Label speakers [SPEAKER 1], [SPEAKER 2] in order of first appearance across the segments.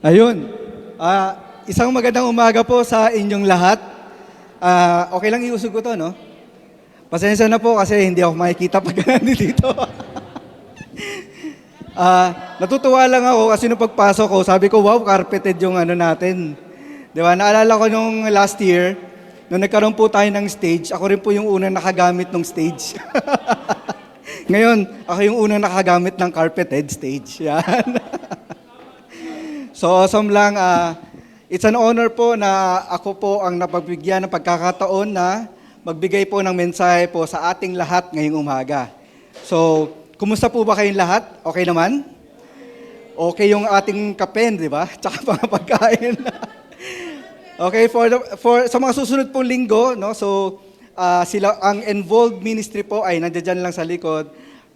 [SPEAKER 1] Ayun. Isang magandang umaga po sa inyong lahat. Okay lang iusog ko to, no? Pasensya na po kasi hindi ako makikita pag nandito. Natutuwa lang ako kasi nung pagpasok ko, sabi ko, wow, carpeted yung ano natin. Di ba? Naalala ko nung last year, nung nagkaroon po tayo ng stage, ako rin po yung unang nakagamit ng stage. Ngayon, ako yung unang nakagamit ng carpeted stage. Yan. So awesome lang. It's an honor po na ako po ang napagbigyan ng pagkakataon na magbigay po ng mensahe po sa ating lahat ngayong umaga. So, kumusta po ba kayong lahat? Okay naman? Okay yung ating kapen, di ba? Tsaka mga pagkain. Okay, sa mga susunod pong linggo, no? So, sila ang involved ministry po ay nandiyan lang sa likod.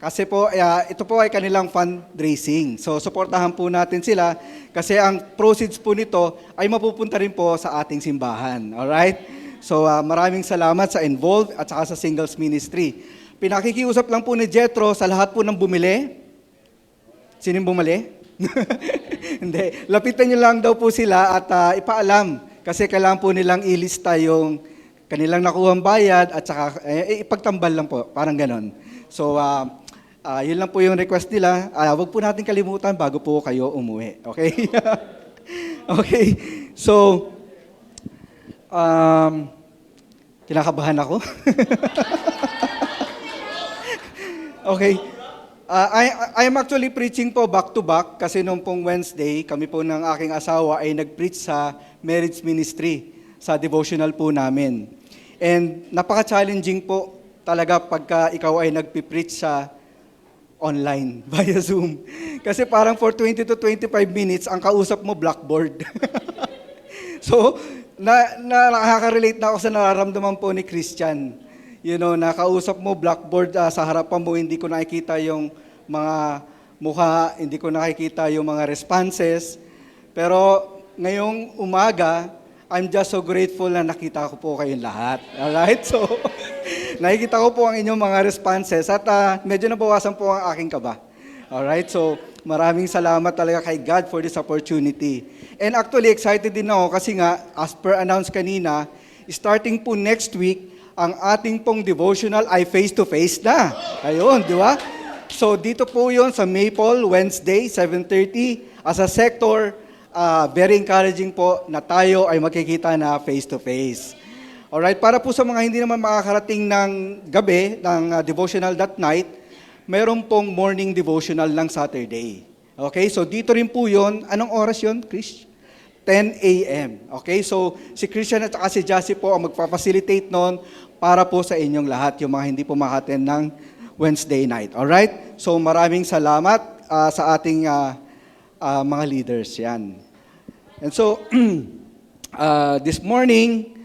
[SPEAKER 1] Kasi po, ito po ay kanilang fundraising. So, suportahan po natin sila kasi ang proceeds po nito ay mapupunta rin po sa ating simbahan. Alright? So, maraming salamat sa involved at saka sa singles ministry. Pinakikiusap lang po ni Jethro sa lahat po ng bumili. Sino yung bumili? Hindi. Lapitan nyo lang daw po sila at ipaalam kasi kailangan po nilang ilista yung kanilang nakuhang bayad at saka ipagtambal lang po. Parang ganon. So, yun lang po yung request nila. Huwag po natin kalimutan bago po kayo umuwi. Okay? Okay. So, kinakabahan ako. Okay. I am actually preaching po back to back kasi nung pong Wednesday, kami po ng aking asawa ay nag-preach sa marriage ministry sa devotional po namin. And napaka-challenging po talaga pagka ikaw ay nagpipreach sa online, via Zoom. Kasi parang for 20 to 25 minutes, ang kausap mo, blackboard. So, nakaka-relate na ako sa nararamdaman po ni Christian. You know, nakausap mo, blackboard sa harapan mo, hindi ko nakikita yung mga mukha, hindi ko nakikita yung mga responses. Pero ngayong umaga, I'm just so grateful na nakita ko po kayong lahat. Alright? So, nakikita ko po ang inyong mga responses at medyo nabawasan po ang aking kaba. Alright? So, maraming salamat talaga kay God for this opportunity. And actually, excited din ako kasi nga, as per announced kanina, starting po next week, ang ating pong devotional ay face-to-face na. Ayun, di ba? So, dito po yun sa Maple, Wednesday, 7:30, as a sector. Very encouraging po na tayo ay makikita na face-to-face. Alright, para po sa mga hindi naman makakarating ng gabi, ng devotional that night, mayroon pong morning devotional ng Saturday. Okay, so dito rin po yun. Anong oras yun, Chris? 10 a.m. Okay, so si Christian at si Jassy po ang magpapacilitate noon para po sa inyong lahat, yung mga hindi po makaten ng Wednesday night. Alright, so maraming salamat sa ating mga leaders yan. And so, this morning,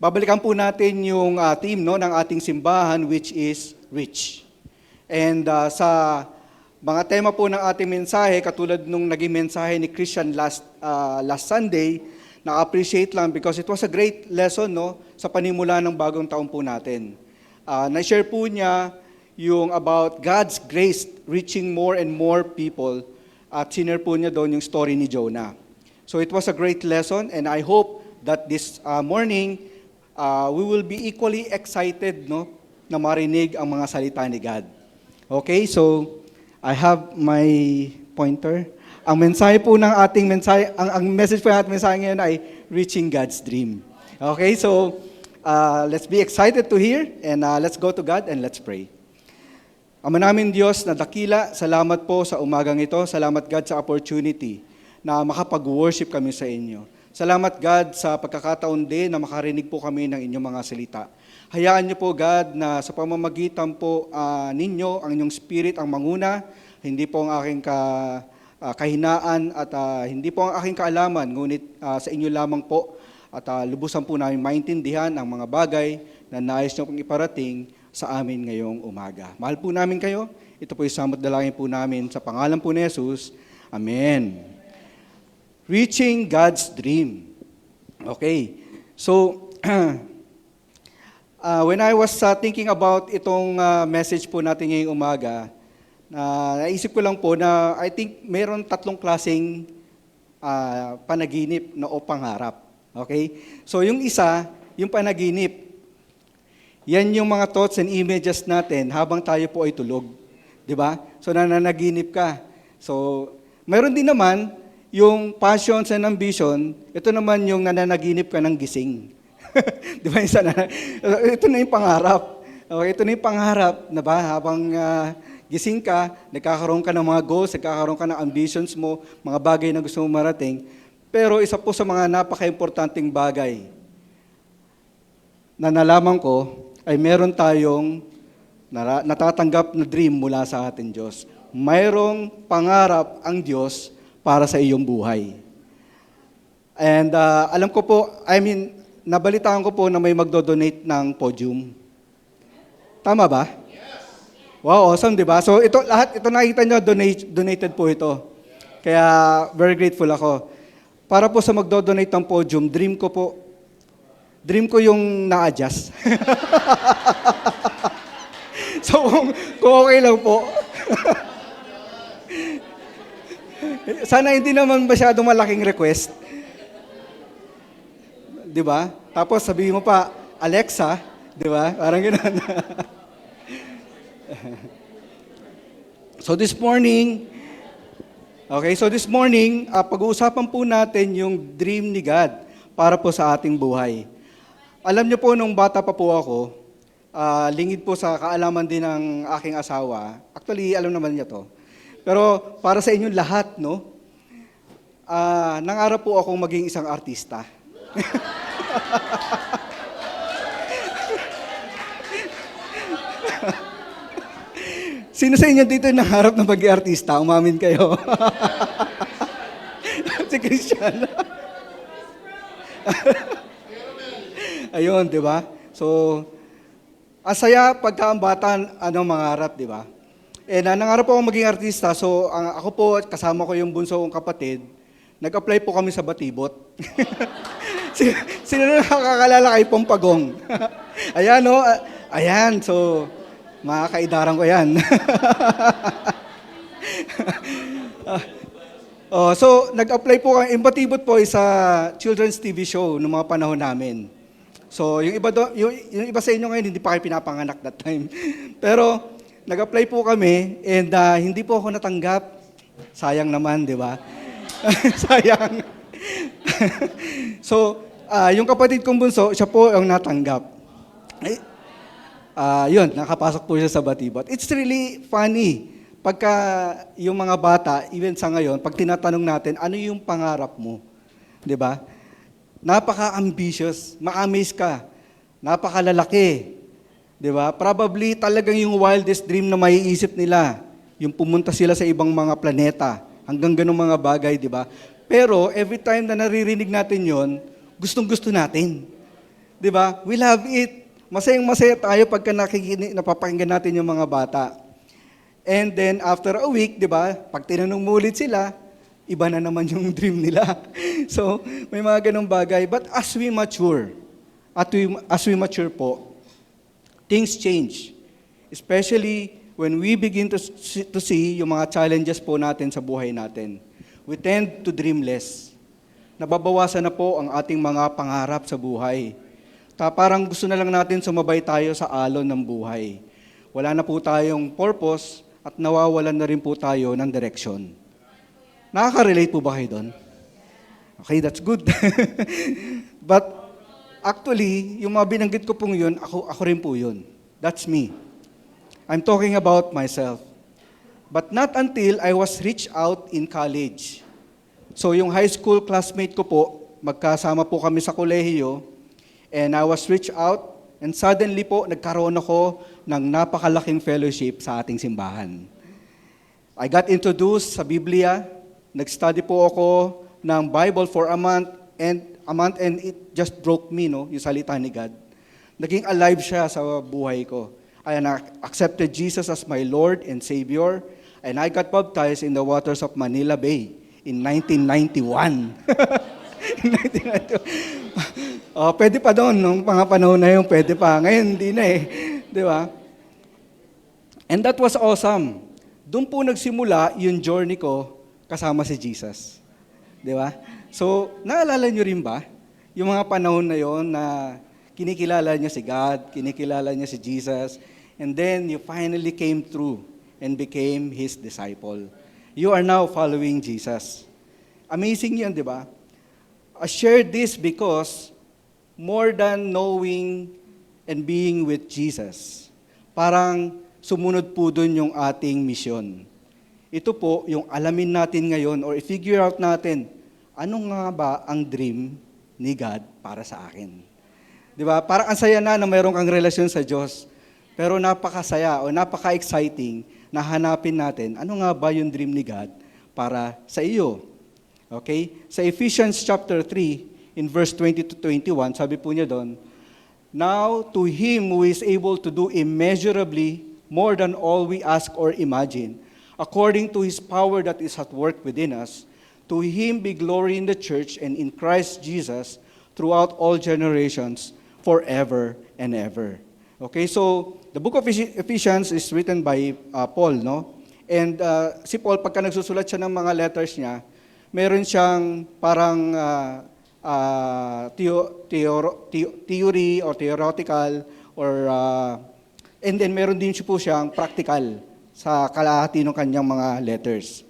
[SPEAKER 1] babalikan po natin yung theme no, ng ating simbahan, which is rich. And sa mga tema po ng ating mensahe, katulad nung naging mensahe ni Christian last Sunday, na-appreciate lang because it was a great lesson no, sa panimula ng bagong taon po natin. Na-share po niya yung about God's grace reaching more and more people. At sinare po niya doon yung story ni Jonah. So it was a great lesson and I hope that this morning we will be equally excited no, na marinig ang mga salita ni God. Okay, so I have my pointer. Ang mensahe po ng ating mensahe, ang message po ng ating mensahe ngayon ay reaching God's dream. Okay, so let's be excited to hear and let's go to God and let's pray. Ama namin Diyos na dakila, salamat po sa umagang ito. Salamat God sa opportunity na makapag-worship kami sa inyo. Salamat God sa pagkakataon din na makarinig po kami ng inyong mga salita. Hayaan niyo po God na sa pamamagitan po ninyo, ang inyong spirit ang manguna, hindi po ang aking kahinaan at hindi po ang aking kaalaman, ngunit sa inyo lamang po at lubusan po namin maintindihan ang mga bagay na nais niyo pong iparating sa amin ngayong umaga. Mahal po namin kayo. Ito po yung dalangin po namin sa pangalan po ni Jesus. Amen. Reaching God's dream. Okay. So, when I was thinking about itong message po natin ngayong umaga, Naisip ko lang po na I think meron tatlong klaseng panaginip na o pangarap. Okay? So yung isa, yung panaginip, yan yung mga thoughts and images natin habang tayo po ay tulog. Di ba? So nananaginip ka. So meron din naman yung passions and ambition, ito naman yung nananaginip ka ng gising. Di ba? Ito na yung pangarap. Okay, ito na yung pangarap na ba habang gising ka, nagkakaroon ka ng mga goals, nagkakaroon ka ng ambitions mo, mga bagay na gusto mo marating. Pero isa po sa mga napaka-importanting bagay na nalaman ko ay meron tayong natatanggap na dream mula sa ating Diyos. Mayroong pangarap ang Diyos para sa iyong buhay. And alam ko po, nabalitaan ko po na may magdo-donate ng podium. Tama ba? Wow, awesome, di ba? So ito nakikita nyo, donated po ito. Kaya very grateful ako. Para po sa magdo-donate ng podium, dream ko yung na-adjust. So kung okay lang po. Sana hindi naman masyadong malaking request. Di ba? Tapos sabihin mo pa, Alexa, di ba? Parang gano'n. So this morning, pag-uusapan po natin yung dream ni God para po sa ating buhay. Alam niyo po, nung bata pa po ako, lingid po sa kaalaman din ng aking asawa. Actually, alam naman niya to. Pero para sa inyong lahat, no? Nangarap po akong maging isang artista. Sino sa inyo dito nangarap na maging artista? Umamin kayo. Si Christian. Ayun, di ba? So, asaya pagka ang bata, mangarap, di ba? Nangarap po akong maging artista, so ako po, kasama ko yung bunso kong kapatid, nag-apply po kami sa Batibot. Sino na nakakalala kay Pompagong? Ayan, no? Ayan, so, makakaidaran ko yan. So, nag-apply po kami, yung Batibot po is children's TV show noong mga panahon namin. So, yung iba sa inyo ngayon, hindi pa kayo pinapanganak that time. Pero, nag-apply po kami, and hindi po ako natanggap. Sayang naman, di ba? Sayang. So, yung kapatid kong bunso, siya po ang natanggap. Yun, nakapasok po siya sa Batibot. It's really funny. Pagka yung mga bata, even sa ngayon, pag tinatanong natin, ano yung pangarap mo? Di ba? Napaka-ambitious, ma-amaze ka. Napakalalaki. Di ba? Probably talagang yung wildest dream na maiisip nila, yung pumunta sila sa ibang mga planeta, hanggang ganung mga bagay, di ba? Pero every time na naririnig natin yon, gustong-gusto natin. Di ba? We love it. Masayang-masaya tayo pagka napapakinggan natin yung mga bata. And then after a week, di ba, pag tinanong mo ulit sila, iba na naman yung dream nila. So, may mga ganung bagay. But as we mature po, things change. Especially when we begin to see yung mga challenges po natin sa buhay natin. We tend to dream less. Nababawasan na po ang ating mga pangarap sa buhay. Parang gusto na lang natin sumabay tayo sa alon ng buhay. Wala na po tayong purpose at nawawalan na rin po tayo ng direction. Nakaka-relate po ba kayo doon? Okay, that's good. But actually, yung mga binanggit ko pong yun, ako rin po yun. That's me. I'm talking about myself. But not until I was reached out in college. So yung high school classmate ko po, magkasama po kami sa kolehiyo, and I was reached out, and suddenly po, nagkaroon ako ng napakalaking fellowship sa ating simbahan. I got introduced sa Biblia, nag-study po ako ng Bible for a month, and it just broke me, no, yung salita ni God. Naging alive siya sa buhay ko. I accepted Jesus as my Lord and Savior, and I got baptized in the waters of Manila Bay in 1991. In 1991. Pwede pa doon, nung mga panahon na yun, pwede pa. Ngayon, hindi na eh. Di ba? And that was awesome. Doon po nagsimula yung journey ko kasama si Jesus. Di ba? So, naalala nyo rin ba yung mga panahon na yon na kinikilala niya si God, kinikilala niya si Jesus, and then you finally came through and became His disciple. You are now following Jesus. Amazing yan, di ba? I share this because more than knowing and being with Jesus, parang sumunod po dun yung ating misyon. Ito po yung alamin natin ngayon or i-figure out natin, ano nga ba ang dream ni God para sa akin? Di ba? Parang ang saya na mayroon kang relasyon sa Diyos, pero napakasaya o napaka-exciting na hanapin natin, ano nga ba yung dream ni God para sa iyo? Okay? Sa Ephesians chapter 3, in verse 20 to 21, sabi po niya doon, "Now to Him who is able to do immeasurably more than all we ask or imagine, according to His power that is at work within us, to Him be glory in the church and in Christ Jesus throughout all generations, forever and ever." Okay, so the book of Ephesians is written by Paul, no? And si Paul, pagka nagsusulat siya ng mga letters niya, meron siyang parang theory or theoretical or and then meron din siya po siyang practical sa kalahati ng kanyang mga letters.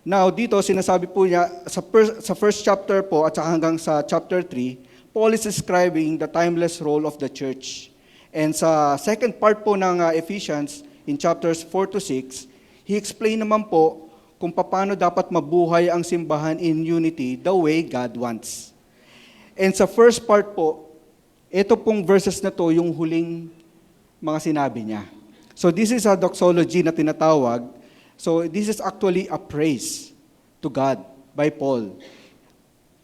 [SPEAKER 1] Now, dito sinasabi po niya sa first chapter po at saka hanggang sa chapter 3, Paul is describing the timeless role of the church. And sa second part po ng Ephesians, in chapters 4 to 6, he explained naman po kung paano dapat mabuhay ang simbahan in unity the way God wants. And sa first part po, ito pong verses na to yung huling mga sinabi niya. So this is a doxology na tinatawag. So this is actually a praise to God by Paul.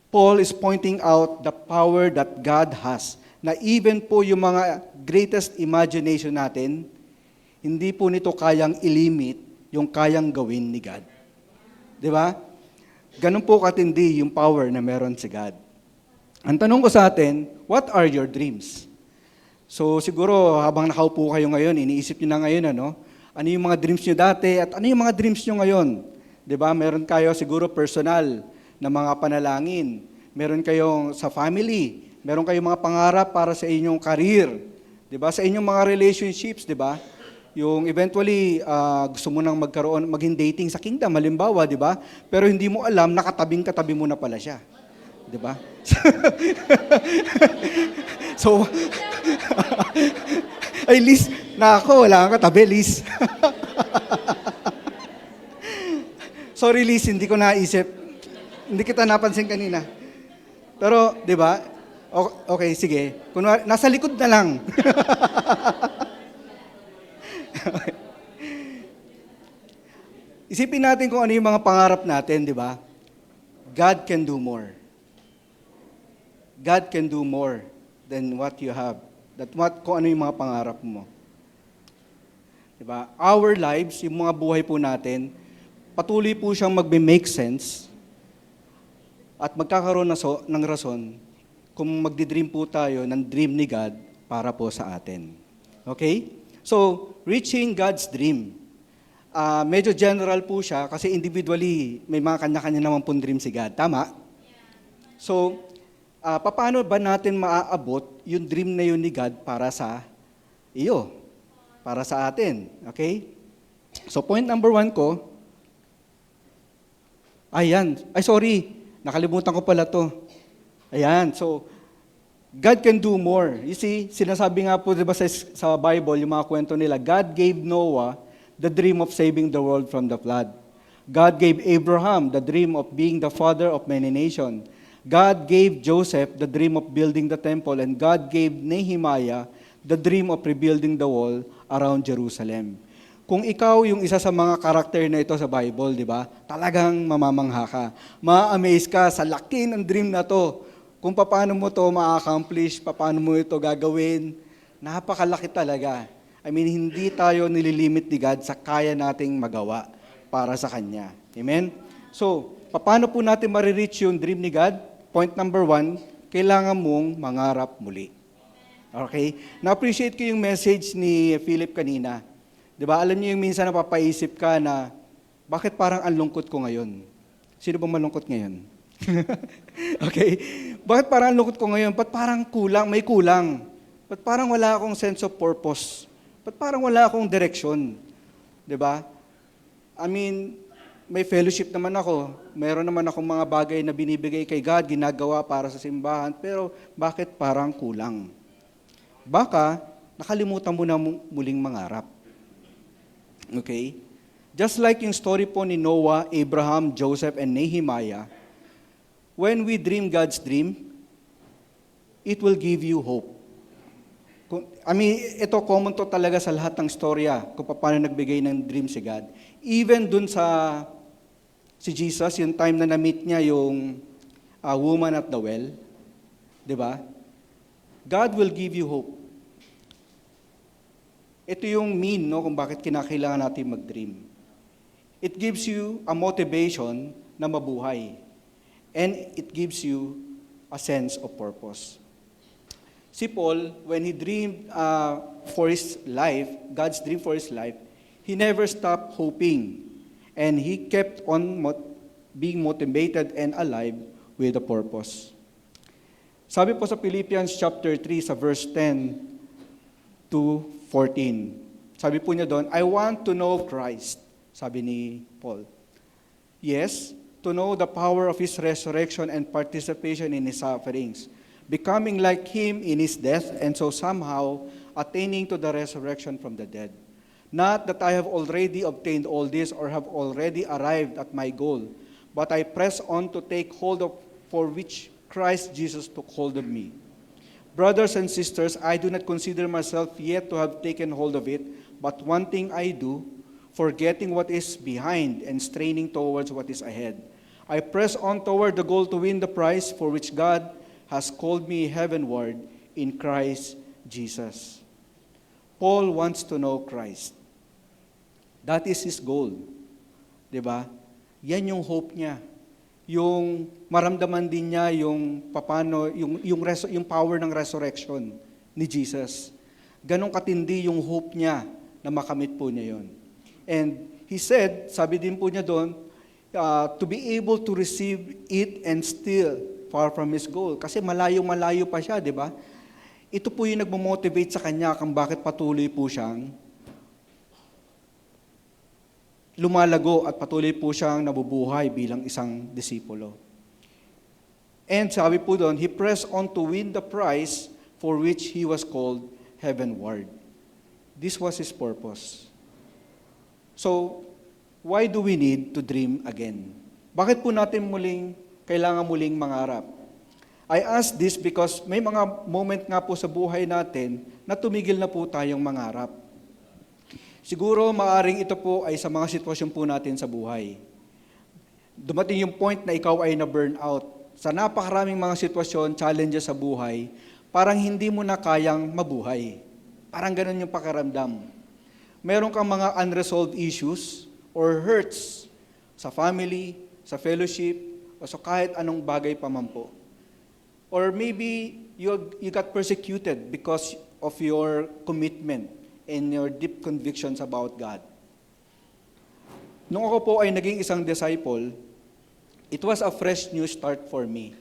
[SPEAKER 1] Paul is pointing out the power that God has, na even po yung mga greatest imagination natin, hindi po nito kayang ilimit yung kayang gawin ni God. Di ba? Ganun po katindi yung power na meron si God. Ang tanong ko sa atin, what are your dreams? So siguro habang nakaupo kayo ngayon, iniisip niyo na ngayon, ano yung mga dreams niyo dati at ano yung mga dreams niyo ngayon? Di ba? Meron kayo siguro personal na mga panalangin. Meron kayong sa family. Meron kayong mga pangarap para sa inyong career, 'di ba? Sa inyong mga relationships, 'di ba? Yung eventually gusto mo nang maging dating sa kingdom, halimbawa, 'di ba? Pero hindi mo alam nakatabing-katabi mo na pala siya. 'Di ba? So ay Liz, nako, wala kang katabi, Liz. Sorry Liz, hindi ko naisip. Hindi kita napansin kanina. Pero, 'di ba? Okay, sige. Kunwari, nasa likod na lang. Isipin natin kung ano yung mga pangarap natin, di ba? God can do more. God can do more than what you have. Kung ano yung mga pangarap mo. Di ba? Our lives, yung mga buhay po natin, patuloy po siyang magbe-make sense at magkakaroon ng rason kung magdi-dream po tayo ng dream ni God para po sa atin. Okay? So, reaching God's dream. Medyo general po siya kasi individually may mga kanya-kanya naman pong dream si God. Tama? So, paano ba natin maaabot yung dream na yun ni God para sa iyo? Para sa atin. Okay? So, point number 1 ko, sorry, nakalimutan ko pala to. Ayan, so, God can do more. You see, sinasabi nga po diba sa Bible, yung mga kwento nila, God gave Noah the dream of saving the world from the flood. God gave Abraham the dream of being the father of many nations. God gave Joseph the dream of building the temple, and God gave Nehemiah the dream of rebuilding the wall around Jerusalem. Kung ikaw yung isa sa mga karakter na ito sa Bible, di ba? Talagang mamamangha ka. Ma-amaze ka sa laki ng dream na to. Kung paano mo to ma-accomplish, paano mo ito gagawin, napakalaki talaga. I mean, hindi tayo nililimit ni God sa kaya nating magawa para sa Kanya. Amen? So, paano po natin marireach yung dream ni God? Point number 1, kailangan mong mangarap muli. Okay? Na-appreciate ko yung message ni Philip kanina. Di ba? Alam niyo yung minsan napapaisip ka na, bakit parang ang lungkot ko ngayon? Sino ba malungkot ngayon? Okay? Bakit parang ang lungkot ko ngayon? Ba't parang kulang, may kulang? Ba't parang wala akong sense of purpose? Ba't parang wala akong direksyon? Di ba? I mean, may fellowship naman ako. Meron naman akong mga bagay na binibigay kay God, ginagawa para sa simbahan, pero bakit parang kulang? Baka, nakalimutan mo na muling mangarap. Okay? Just like yung story po ni Noah, Abraham, Joseph, and Nehemiah, when we dream God's dream, it will give you hope. Ito common to talaga sa lahat ng storya kung paano nagbigay ng dream si God. Even dun si Jesus, yung time na na-meet niya yung woman at the well, di ba? God will give you hope. Ito yung mean, no, kung bakit kinakailangan natin mag-dream. It gives you a motivation na mabuhay. And it gives you a sense of purpose. Si Paul, when he dreamed for his life, God's dream for his life, he never stopped hoping. And he kept on being motivated and alive with a purpose. Sabi po sa Philippians chapter 3 sa verse 10 to 14. Sabi po niya doon, I want to know Christ, sabi ni Paul. Yes, to know the power of His resurrection and participation in His sufferings, becoming like Him in His death, and so somehow attaining to the resurrection from the dead. Not that I have already obtained all this or have already arrived at my goal, but I press on to take hold of for which Christ Jesus took hold of me. Brothers and sisters, I do not consider myself yet to have taken hold of it, but one thing I do, forgetting what is behind and straining towards what is ahead. I press on toward the goal to win the prize for which God has called me heavenward in Christ Jesus. Paul wants to know Christ. That is his goal. Diba? Yan yung hope niya. Yung maramdaman din niya yung papano, yung power ng resurrection ni Jesus. Ganong katindi yung hope niya na makamit po niya yon. And he said, sabi din po niya doon, to be able to receive it and still far from his goal. Kasi malayo-malayo pa siya, di ba? Ito po yung nagmo-motivate sa kanya kung bakit patuloy po siyang lumalago at patuloy po siyang nabubuhay bilang isang disipulo. And sabi po doon, he pressed on to win the prize for which he was called heavenward. This was his purpose. So, why do we need to dream again? Bakit po natin kailangan muling mangarap? I ask this because may mga moment nga po sa buhay natin na tumigil na po tayong mangarap. Siguro maaring ito po ay sa mga sitwasyon po natin sa buhay. Dumating yung point na ikaw ay na-burn out. Sa napakaraming mga sitwasyon, challenges sa buhay, parang hindi mo na kayang mabuhay. Parang ganun yung pakiramdam. Meron kang mga unresolved issues or hurts sa family, sa fellowship, o sa kahit anong bagay pa man po. Or maybe you got persecuted because of your commitment and your deep convictions about God. Nung ako po ay naging isang disciple, it was a fresh new start for me.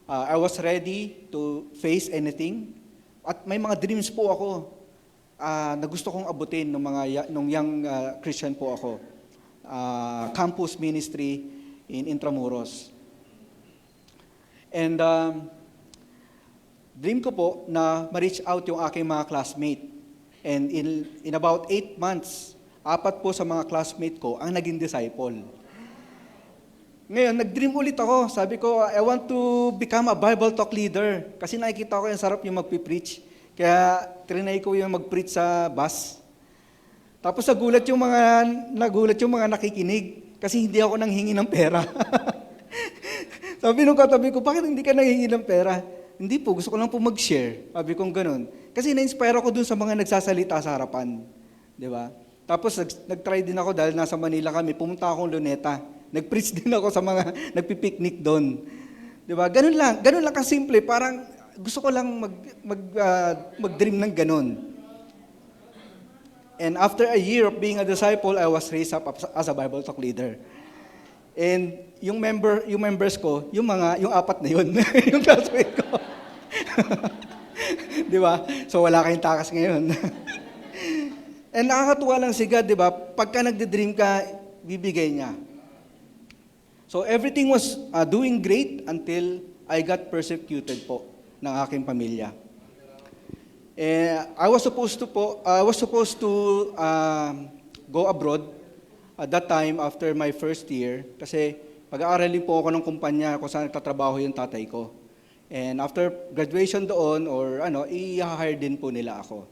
[SPEAKER 1] I was ready to face anything. At may mga dreams po ako na gusto kong abutin nung young Christian po ako. Campus ministry in Intramuros. And dream ko po na ma-reach out yung aking mga classmate. And in about 8 months, 4 po sa mga classmate ko ang naging disciple. Ngayon, nag-dream ulit ako. Sabi ko, I want to become a Bible talk leader. Kasi nakikita ko yung sarap yung magpipreach. Kaya trinay ko yung mag-preach sa bus. Tapos nagulat yung mga nakikinig. Kasi hindi ako nanghingi ng pera. Sabi nung katabi ko, bakit hindi ka nanghingi ng pera? Hindi po, gusto ko lang po mag-share. Sabi kong ganun. Kasi na-inspire ako dun sa mga nagsasalita sa harapan. Di ba? Tapos nag-try din ako dahil nasa Manila kami, pumunta akong Luneta. Nag-preach din ako sa mga nagpipiknik doon. Di ba? Ganun lang kasimple. Parang gusto ko lang mag-dream ng ganun. And after a year of being a disciple, I was raised up as a Bible talk leader. And yung members ko, yung apat na yun, yung classmate ko. Di ba? So wala kayong takas ngayon. And nakakatuwa lang si God, di ba? Pagka nagde-dream ka, bibigay niya. So everything was doing great until I got persecuted po ng aking pamilya. I was supposed to go abroad at that time after my first year kasi pag-aaralin po ako ng kumpanya kung saan nagtatrabaho yung tatay ko. And after graduation doon i-hire din po nila ako.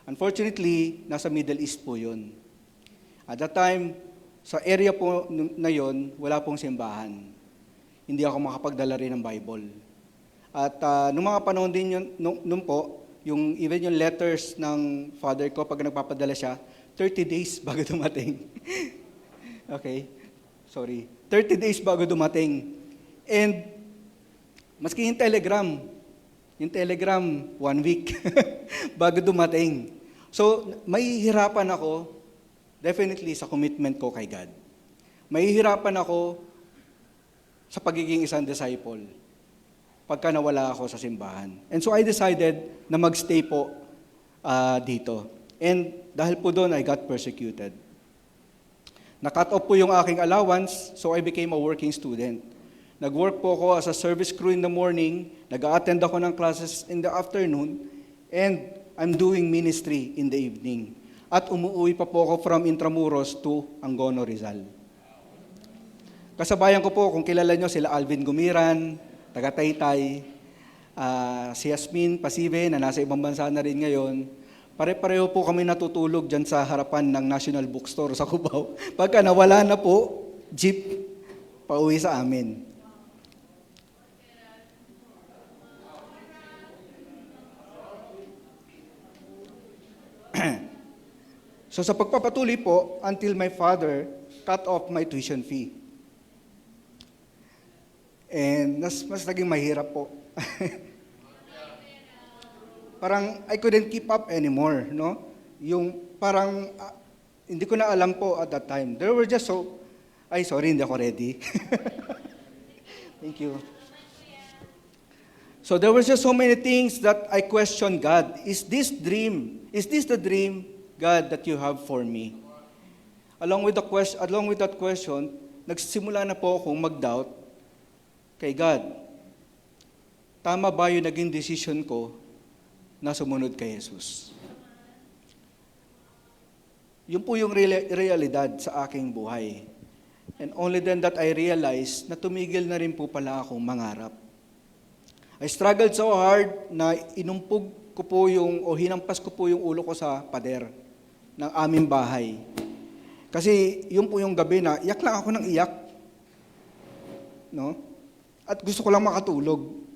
[SPEAKER 1] Unfortunately, nasa Middle East po yun. At that time, sa area po na yun, wala pong simbahan. Hindi ako makapagdala rin ng Bible. At nung mga panahon din yun, nung po, even yung letters ng father ko, pag nagpapadala siya, 30 days bago dumating. Okay, sorry. 30 days bago dumating. And maski yung telegram, 1 week bago dumating. So, mahihirapan ako, definitely sa commitment ko kay God. Mahihirapan ako sa pagiging isang disciple pagka nawala ako sa simbahan. And so I decided na magstay po dito. And dahil po doon, I got persecuted. Na-cut off po yung aking allowance, so I became a working student. Nag-work po ako as a service crew in the morning, nag-a-attend ako ng classes in the afternoon, and I'm doing ministry in the evening. At umuwi pa po ako from Intramuros to Angono, Rizal. Kasabayan ko po, kung kilala nyo, sila Alvin Gumiran, taga Taytay, si Yasmin Pasive, na nasa ibang bansa na rin ngayon. Pare-pareho po kami natutulog dyan sa harapan ng National Bookstore sa Cubao. Pagka nawala na po, jeep, pauwi sa amin. So sa pagpapatuloy po, until my father cut off my tuition fee. And mas naging mahirap po. Parang I couldn't keep up anymore, no? Yung parang hindi ko na alam po at that time. There were just sorry, hindi ako ready. Thank you. So there were just so many things that I questioned God. Is this the dream, God, that you have for me? Along with that question, nagsimula na po akong mag-doubt kay God. Tama ba yung naging decision ko na sumunod kay Jesus? Yun po yung realidad sa aking buhay. And only then that I realized na tumigil na rin po pala akong mangarap. I struggled so hard na inumpog ko po hinampas ko po yung ulo ko sa pader ng aming bahay. Kasi yun po yung gabi na iyak lang ako ng iyak. No? At gusto ko lang makatulog.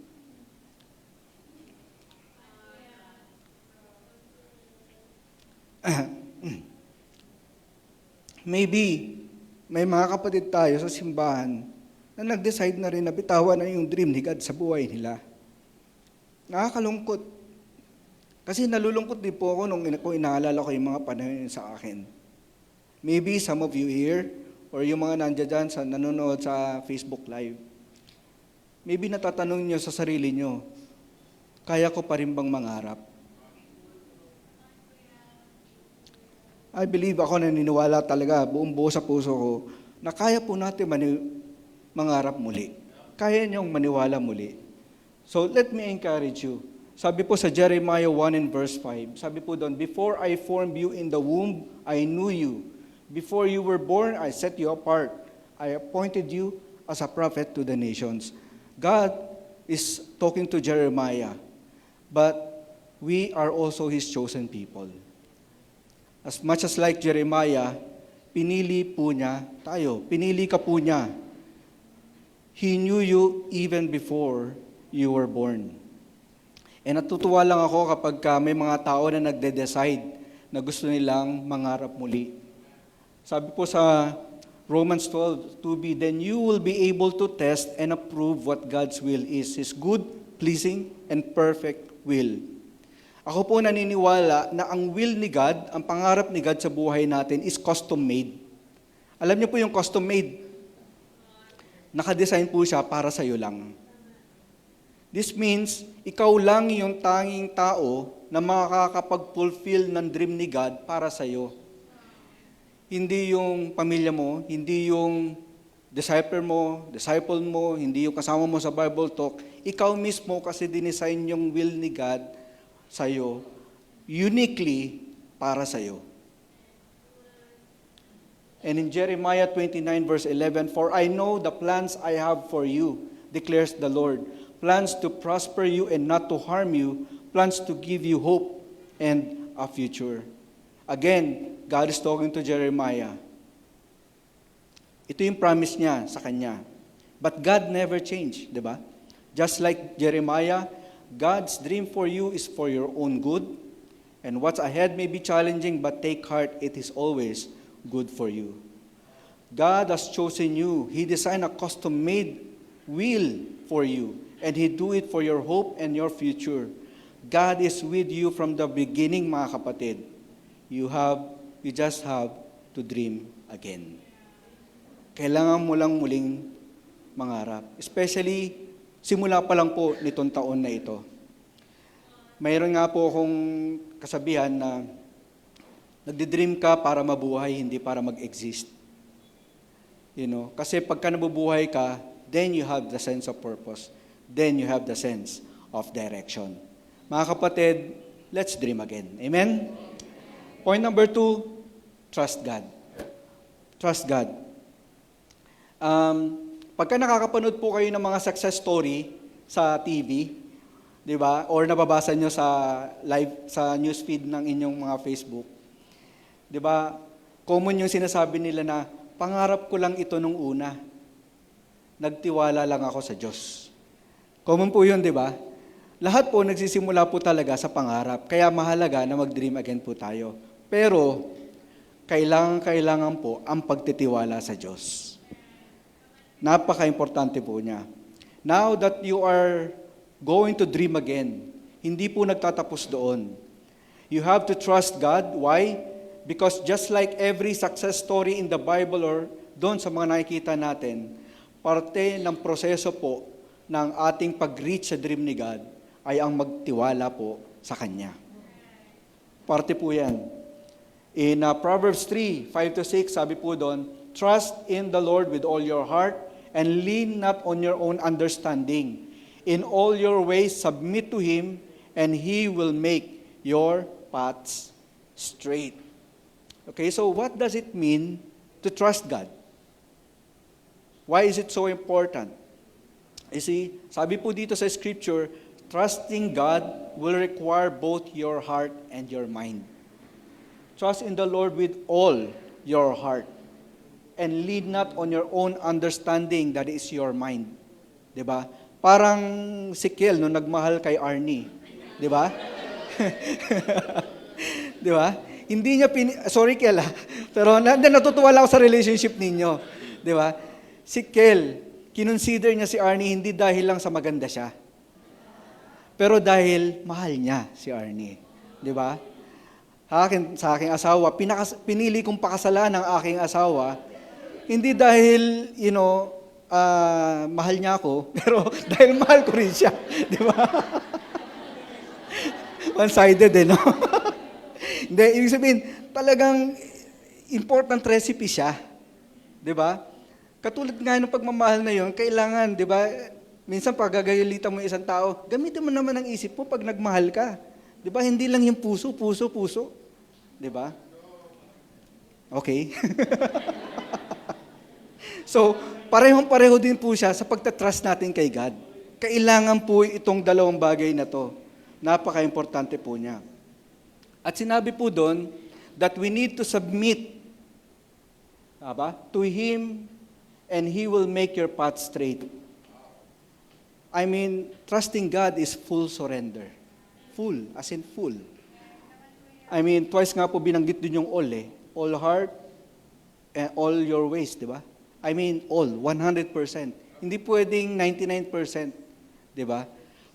[SPEAKER 1] Maybe, may mga kapatid tayo sa simbahan na nag-decide na rin na bitawan na yung dream ni God sa buhay nila. Nakakalungkot. Kasi nalulungkot din po ako nung inaalala ko yung mga panahon sa akin. Maybe some of you here, or yung mga nandiyan dyan nanonood sa Facebook Live, maybe natatanong nyo sa sarili nyo, kaya ko pa rin bang mangarap? I believe, ako naniniwala talaga, buong buo sa puso ko, na kaya po natin mangarap muli. Kaya niyong maniwala muli. So let me encourage you. Sabi po sa Jeremiah 1 and verse 5, sabi po doon, "Before I formed you in the womb, I knew you. Before you were born, I set you apart. I appointed you as a prophet to the nations." God is talking to Jeremiah, but we are also His chosen people. As much as like Jeremiah, pinili po niya tayo. Pinili ka po niya. He knew you even before you were born. And natutuwa lang ako kapag may mga tao na nagde-decide na gusto nilang mangarap muli. Sabi po sa Romans 12:2b, "Then you will be able to test and approve what God's will is, His good, pleasing, and perfect will." Ako po naniniwala na ang will ni God, ang pangarap ni God sa buhay natin is custom-made. Alam niyo po yung custom-made? Nakadesign po siya para sa iyo lang. This means, ikaw lang yung tanging tao na makakapag-fulfill ng dream ni God para sa iyo. Hindi yung pamilya mo, hindi yung disciple mo, hindi yung kasama mo sa Bible talk. Ikaw mismo kasi dinesign yung will ni God sa iyo, uniquely para sa iyo. And in Jeremiah 29 verse 11, "For I know the plans I have for you, declares the Lord, plans to prosper you and not to harm you, plans to give you hope and a future." Again, God is talking to Jeremiah. Ito yung promise niya sa kanya. But God never changed, di ba? Just like Jeremiah, God's dream for you is for your own good, and what's ahead may be challenging, but take heart, it is always good for you. God has chosen you. He designed a custom-made will for you, and He do it for your hope and your future. God is with you from the beginning, mga kapatid. You just have to dream again. Kailangan mo lang muling mangarap. Especially, simula pa lang po nitong taon na ito. Mayroon nga po akong kasabihan na nagdi-dream ka para mabuhay, hindi para mag-exist. Kasi pagka nabubuhay ka, then you have the sense of purpose. Then you have the sense of direction. Mga kapatid, let's dream again. Amen? Point number 2, trust God. Trust God. Pagka nakakapanood po kayo ng mga success story sa TV, di ba? Or nababasa nyo sa live, sa newsfeed ng inyong mga Facebook, di ba? Common yung sinasabi nila na, pangarap ko lang ito nung una. Nagtiwala lang ako sa Diyos. Common po yun, di ba? Lahat po nagsisimula po talaga sa pangarap. Kaya mahalaga na mag-dream again po tayo. Pero, kailangan po ang pagtitiwala sa Diyos. Napaka-importante po niya. Now that you are going to dream again, hindi po nagtatapos doon. You have to trust God. Why? Because just like every success story in the Bible or doon sa mga nakikita natin, parte ng proseso po ng ating pag-reach sa dream ni God ay ang magtiwala po sa Kanya. Parte po yan. In Proverbs 3, 5-6, sabi po doon, "Trust in the Lord with all your heart and lean not on your own understanding. In all your ways submit to Him, and He will make your paths straight." Okay, so what does it mean to trust God? Why is it so important? You see, sabi po dito sa Scripture, trusting God will require both your heart and your mind. Trust in the Lord with all your heart. And lead not on your own understanding, that is your mind. Diba? Parang si Kel nung nagmahal kay Arnie. Diba? Diba? Hindi niya sorry Kel pero natutuwa lang ako sa relationship ninyo. Diba? Si Kel, kinonsider niya si Arnie hindi dahil lang sa maganda siya. Pero dahil mahal niya si Arnie. Diba? Sa aking asawa, pinili kong pakasalan ng aking asawa, hindi dahil, mahal niya ako, pero dahil mahal ko rin siya. Di ba? One-sided no? Hindi, ibig sabihin, talagang important recipe siya. Di ba? Katulad nga ng pagmamahal na yun, kailangan, di ba, minsan pag gagalitan mo isang tao, gamitin mo naman ang isip mo pag nagmahal ka. Di ba? Hindi lang yung puso. Di ba? Okay? So, parehong-pareho din po siya sa pagtatrust natin kay God. Kailangan po itong dalawang bagay na to. Napaka-importante po niya. At sinabi po doon that we need to submit to Him and He will make your path straight. I mean, trusting God is full surrender. Full, as in full. I mean, twice nga po binanggit din yung all All heart and all your ways, di ba? I mean, all, 100%. Hindi pwedeng 99%, di ba?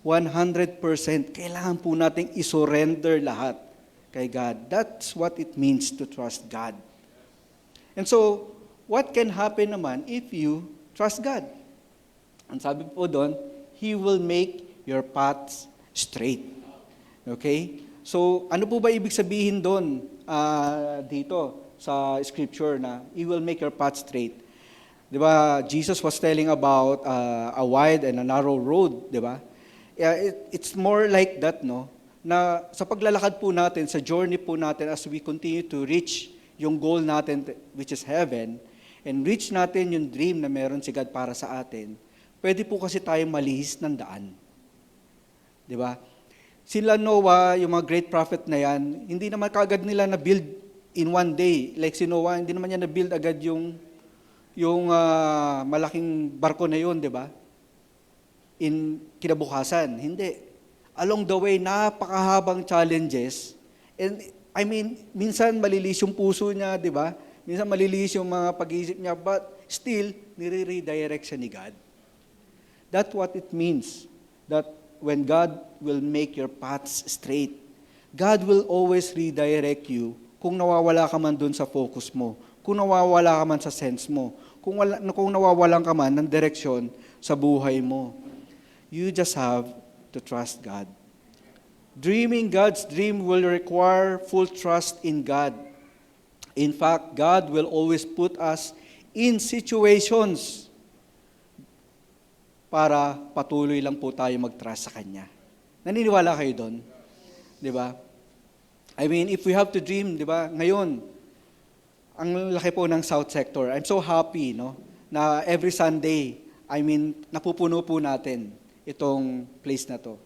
[SPEAKER 1] 100%. Kailangan po nating isurrender lahat kay God. That's what it means to trust God. And so, what can happen naman if you trust God? Ang sabi po doon, He will make your paths straight. Okay? So, ano po ba ibig sabihin doon dito sa scripture na He will make your path straight? Di ba, Jesus was telling about a wide and a narrow road, di ba? It's more like that, no? Na sa paglalakad po natin, sa journey po natin as we continue to reach yung goal natin, which is heaven, and reach natin yung dream na meron si God para sa atin, pwede po kasi tayong malihis ng daan. Di ba? Sila Noah, yung mga great prophet na yan, hindi naman kaagad nila na-build in one day. Like si Noah, hindi naman niya na-build agad yung malaking barko na yun, di ba? In kinabukasan. Hindi. Along the way, napakahabang challenges. And I mean, minsan malilis yung puso niya, di ba? Minsan malilis yung mga pag-iisip niya, but still, nire-redirect siya ni God. That's what it means. That when God will make your paths straight, God will always redirect you kung nawawala ka man dun sa focus mo, kung nawawala ka man sa sense mo, kung nawawalan ka man ng direksyon sa buhay mo. You just have to trust God. Dreaming God's dream will require full trust in God. In fact, God will always put us in situations para patuloy lang po tayo mag-trust sa Kanya. Naniniwala kayo doon? Di ba? I mean, if we have to dream, di ba? Ngayon, ang laki po ng South Sector. I'm so happy, no? Na every Sunday, napupuno po natin itong place na to.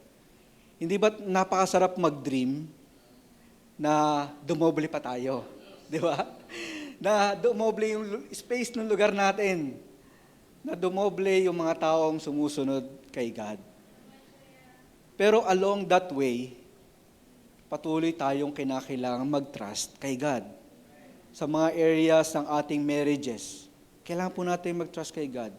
[SPEAKER 1] Hindi ba napakasarap mag-dream na dumoble pa tayo? Di ba? Na dumoble yung space ng lugar natin. Na dumoble yung mga taong sumusunod kay God. Pero along that way, patuloy tayong kinakailangan mag-trust kay God. Sa mga areas ng ating marriages, kailangan po natin mag-trust kay God.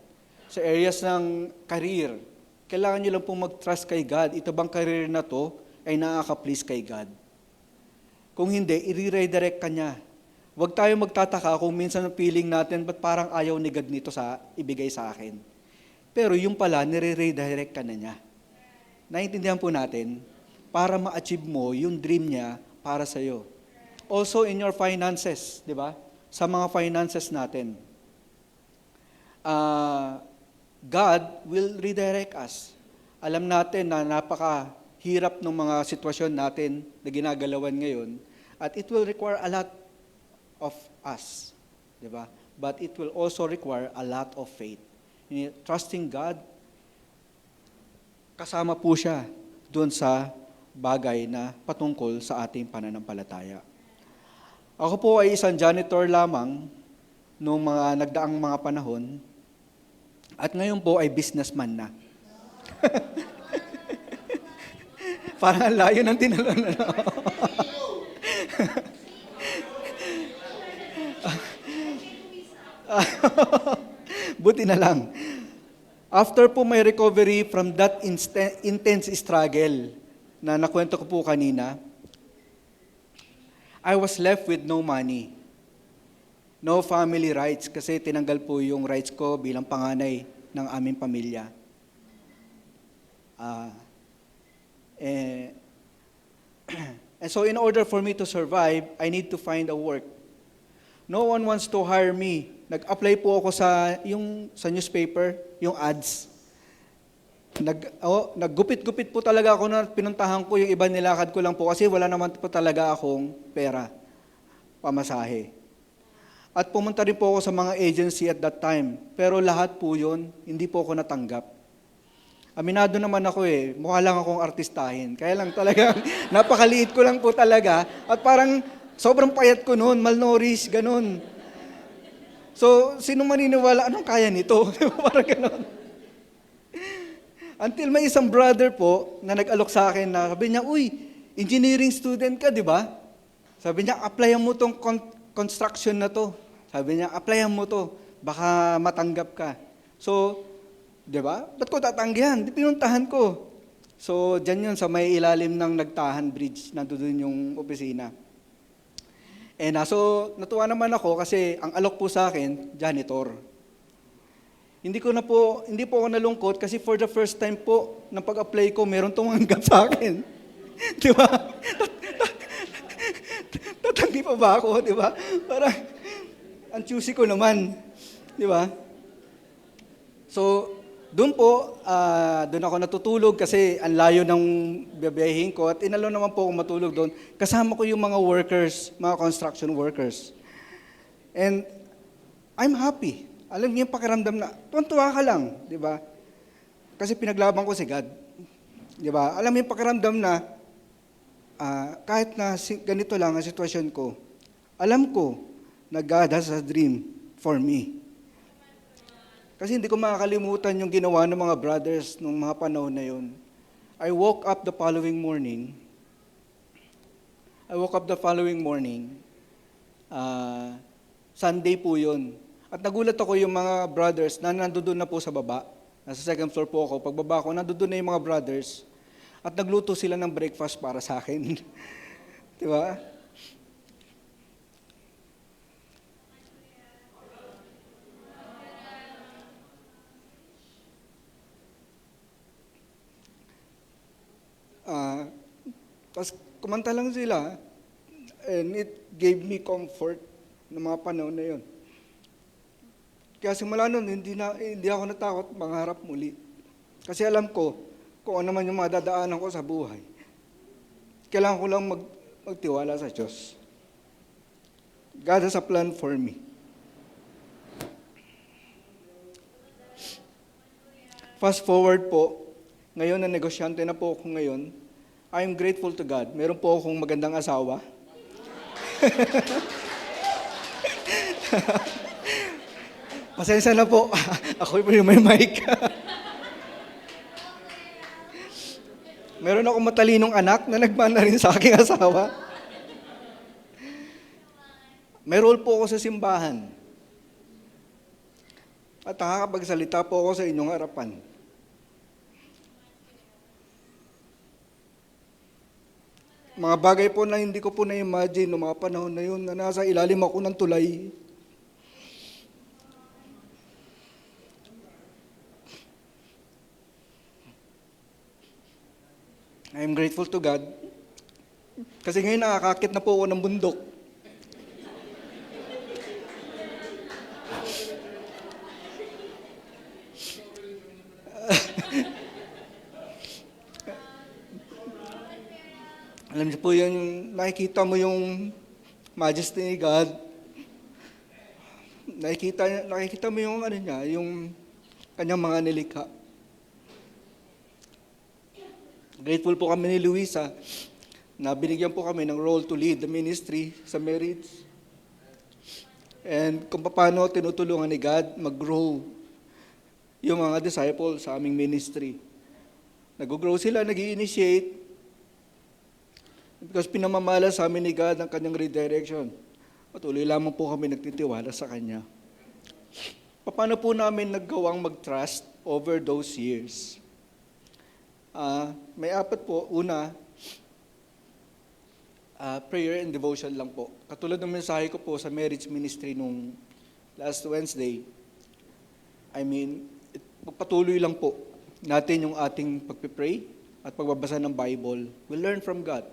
[SPEAKER 1] Sa areas ng career, kailangan nyo lang po mag-trust kay God. Ito bang career na to ay nakaka-please kay God? Kung hindi, i-redirect ka niya. Huwag tayo magtataka kung minsan ang feeling natin, ba't parang ayaw ni God nito sa ibigay sa akin? Pero yung pala, nire-redirect ka na niya. Naintindihan po natin, para ma-achieve mo yung dream niya para sa'yo. Also in your finances, di ba? Sa mga finances natin. God will redirect us. Alam natin na napakahirap ng mga sitwasyon natin na ginagalawan ngayon, at it will require a lot of us, di ba? But it will also require a lot of faith. Trusting God, kasama po siya doon sa bagay na patungkol sa ating pananampalataya. Ako po ay isang janitor lamang noong mga nagdaang mga panahon, at ngayon po ay businessman na. Parang ang layo ng tinalon na. Buti na lang. After po may recovery from that intense struggle na nakwento ko po kanina, I was left with no money. No family rights kasi tinanggal po yung rights ko bilang panganay ng aming pamilya. And so in order for me to survive, I need to find a work. No one wants to hire me. Nag-apply po ako sa newspaper, yung ads. Naggupit-gupit po talaga ako na pinuntahan ko yung iba, nilakad ko lang po kasi wala naman po talaga akong pera, pamasahe. At pumunta rin po ako sa mga agency at that time. Pero lahat po yun, hindi po ako natanggap. Aminado naman ako mukha lang akong artistahin. Kaya lang talaga, napakaliit ko lang po talaga. At parang sobrang payat ko noon, malnourished, ganun. So, sino maniniwala, anong kaya nito? Parang ganun. Until may isang brother po na nag-alok sa akin na sabi niya, uy, engineering student ka, di ba? Sabi niya, applyan mo tong construction na to. Sabi niya, applyan mo to, baka matanggap ka. So, di ba? Ba't ko tatanggihan? Di pinuntahan ko. So, dyan yun sa may ilalim ng Nagtahan Bridge, nandun yung opisina. So, natuwa naman ako kasi ang alok po sa akin, janitor. Hindi po ako nalungkot kasi for the first time po, ng pag-apply ko, meron tumanggap sa akin. Di ba? Tatanggi pa ba ako, di ba? Parang, ang choosy ko naman. Di ba? So, doon ako natutulog kasi ang layo ng biyabiyahin ko at inalo naman po akong matulog doon. Kasama ko yung mga workers, mga construction workers. And I'm happy. Alam niyo yung pakiramdam na, tuwan-tuwa ka lang, di ba? Kasi pinaglaban ko si God. Di ba? Alam mo yung pakiramdam na, kahit na ganito lang ang sitwasyon ko, alam ko na God has a dream for me. Kasi hindi ko makakalimutan yung ginawa ng mga brothers nung mga panahon na yun. I woke up the following morning, Sunday po yun. At nagulat ako yung mga brothers na nandoon na po sa baba. Nasa second floor po ako. Pagbaba ko, nandoon na yung mga brothers. At nagluto sila ng breakfast para sa akin. Di ba? Tapos kumanta lang sila. And it gave me comfort ng mga panahon na yun. Kaya simula nun, hindi ako natakot mangarap muli. Kasi alam ko kung ano man yung mga dadaanan ko sa buhay. Kailangan ko lang magtiwala sa Diyos. God has a plan for me. Fast forward po, ngayon na negosyante na po ako ngayon, I'm grateful to God. Meron po akong magandang asawa. Pasensya na po. Ako yung may mic. Meron akong matalinong anak na nagmana rin sa aking asawa. May role po ako sa simbahan. At nakakapagsalita po ako sa inyong harapan. Mga bagay po na hindi ko po na-imagine noong mga panahon na yun na nasa ilalim ako ng tulay. I'm grateful to God. Kasi ngayon nakakakit na po ako ng bundok. Alam niyo po yung nakikita mo yung majesty ni God. Nakikita mo yung yung kanyang mga nilikha. Grateful po kami ni Luisa na binigyan po kami ng role to lead the ministry sa marriage. And kung paano tinutulungan ni God mag-grow yung mga disciples sa aming ministry. Nag-grow sila, nag-i-initiate because pinamamala sa amin ni God ang kanyang redirection. Patuloy lamang po kami nagtitiwala sa Kanya. Paano po namin naggawang mag-trust over those years? May apat po. Una, prayer and devotion lang po. Katulad ng mensahe ko po sa marriage ministry nung last Wednesday, patuloy lang po natin yung ating pagpipray at pagbabasa ng Bible. We learn from God.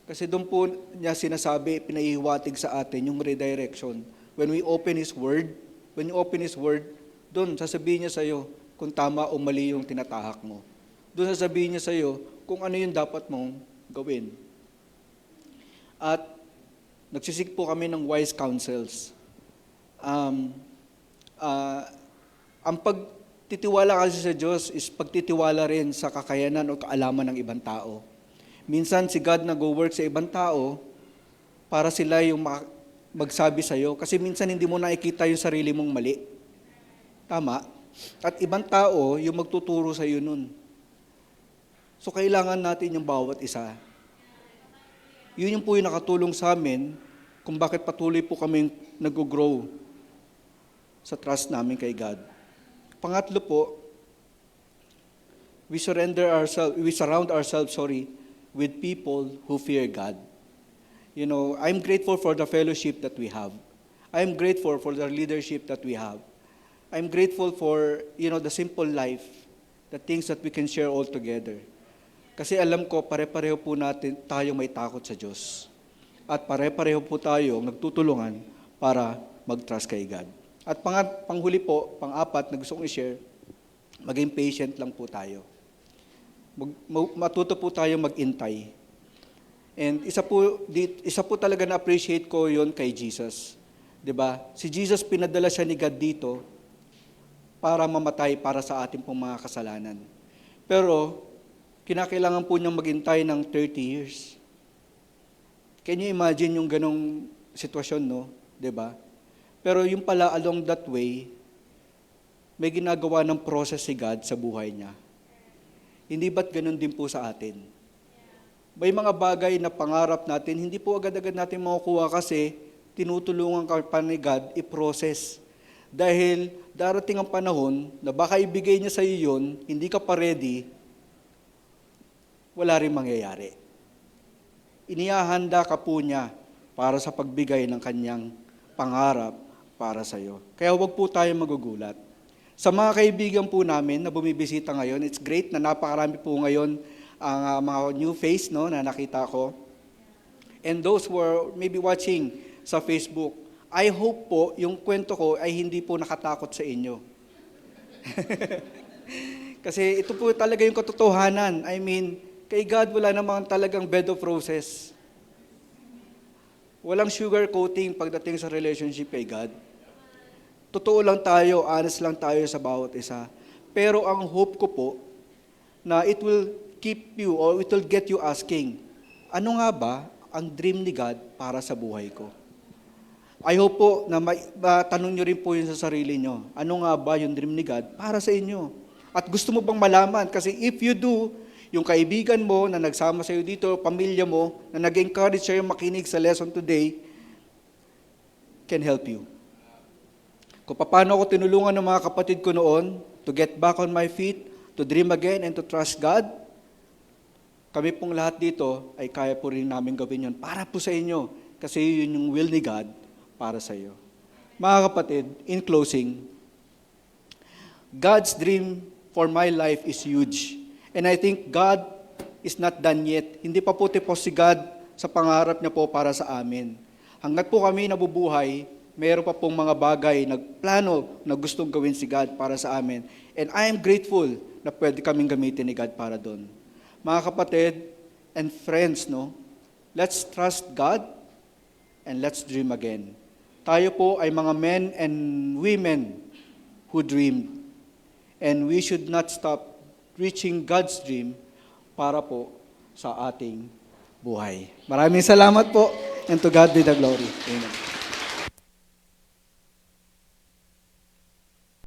[SPEAKER 1] Kasi doon po niya sinasabi, pinahihiwatig sa atin yung redirection. When you open His Word, doon sasabihin niya sa'yo kung tama o mali yung tinatahak mo. Doon sasabihin niya sa'yo kung ano yung dapat mong gawin. At nagsisik po kami ng wise counsels. Ang pagtitiwala kasi sa Diyos is pagtitiwala rin sa kakayanan o kaalaman ng ibang tao. Minsan si God nag-work sa ibang tao para sila yung magsabi sa'yo. Kasi minsan hindi mo nakikita yung sarili mong mali. Tama? At ibang tao yung magtuturo sa'yo nun. So kailangan natin yung bawat isa. Yun yung po yung nakatulong sa amin kung bakit patuloy po kaming nag-grow sa trust namin kay God. Pangatlo po, we surround ourselves, with people who fear God. You know, I'm grateful for the fellowship that we have. I'm grateful for the leadership that we have. I'm grateful for, the simple life, the things that we can share all together. Kasi alam ko, pare-pareho po natin tayong may takot sa Diyos. At pare-pareho po tayong nagtutulungan para mag-trust kay God. At panghuli po, pang-apat na gusto kong i-share, maging patient lang po tayo. Matuto po tayo mag-intay. And isa po talaga na-appreciate ko yon kay Jesus. 'Di ba? Si Jesus, pinadala siya ni God dito para mamatay para sa ating pong mga kasalanan. Pero, kinakailangan po niyang maghintay ng 30 years. Can you imagine yung ganong sitwasyon, no? 'Di ba? Pero yung pala, along that way, may ginagawa ng process si God sa buhay niya. Hindi ba't ganun din po sa atin? May mga bagay na pangarap natin, hindi po agad-agad natin makukuha kasi tinutulungan ka pa ni God i-process. Dahil darating ang panahon na baka ibigay niya sa iyo yun, hindi ka pa ready, wala rin mangyayari. Inihahanda ka po niya para sa pagbigay ng kanyang pangarap para sa iyo. Kaya huwag po tayo magugulat. Sa mga kaibigan po namin na bumibisita ngayon, it's great na napakarami po ngayon ang mga new face, no, na nakita ko. And those who are maybe watching sa Facebook, I hope po yung kwento ko ay hindi po nakatakot sa inyo. Kasi ito po talaga yung katotohanan. I mean, kay God wala namang talagang bed of roses. Walang sugar coating pagdating sa relationship kay God. Totoo lang tayo, honest lang tayo sa bawat isa. Pero ang hope ko po, na it will keep you or it will get you asking, ano nga ba ang dream ni God para sa buhay ko? I hope po na matanong nyo rin po yun sa sarili nyo. Ano nga ba yung dream ni God para sa inyo? At gusto mo bang malaman? Kasi if you do, yung kaibigan mo na nagsama sa'yo dito, pamilya mo, na nag-encourage sa'yo makinig sa lesson today, can help you. Kung paano ako tinulungan ng mga kapatid ko noon to get back on my feet, to dream again, and to trust God, kami pong lahat dito ay kaya po rin namin gawin yun para po sa inyo. Kasi yun yung will ni God para sa iyo. Mga kapatid, in closing, God's dream for my life is huge. And I think God is not done yet. Hindi pa po tipos si God sa pangarap niya po para sa amin. Hanggat po kami nabubuhay, meron pa pong mga bagay, nagplano na gustong gawin si God para sa amin. And I am grateful na pwede kaming gamitin ni God para doon. Mga kapatid and friends, no, let's trust God and let's dream again. Tayo po ay mga men and women who dreamed. And we should not stop reaching God's dream para po sa ating buhay. Maraming salamat po, and to God be the glory. Amen.